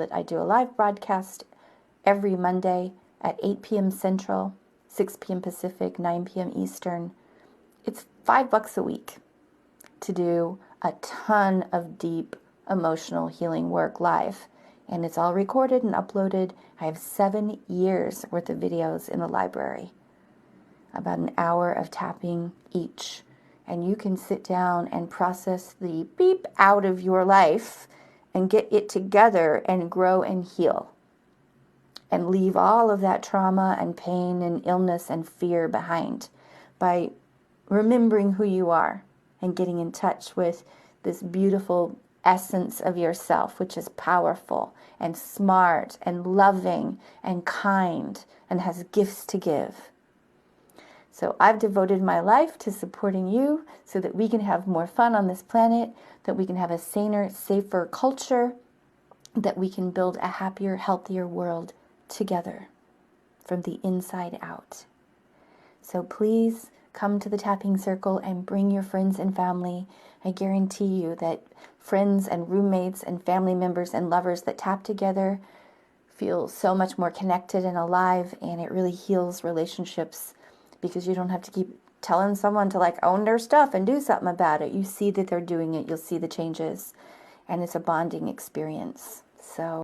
that I do a live broadcast every Monday at 8 p.m. Central, 6 p.m. Pacific, 9 p.m. Eastern. It's $5 a week to do a ton of deep emotional healing work live. And it's all recorded and uploaded. I have 7 years worth of videos in the library, about an hour of tapping each. And you can sit down and process the beep out of your life and get it together and grow and heal. And leave all of that trauma and pain and illness and fear behind by remembering who you are and getting in touch with this beautiful essence of yourself, which is powerful and smart and loving and kind and has gifts to give. So I've devoted my life to supporting you so that we can have more fun on this planet, that we can have a saner, safer culture, that we can build a happier, healthier world together from the inside out. So please come to the tapping circle and bring your friends and family. I guarantee you that friends and roommates and family members and lovers that tap together feel so much more connected and alive, and it really heals relationships because you don't have to keep telling someone to own their stuff and do something about it. You see that they're doing it. You'll see the changes, and it's a bonding experience. So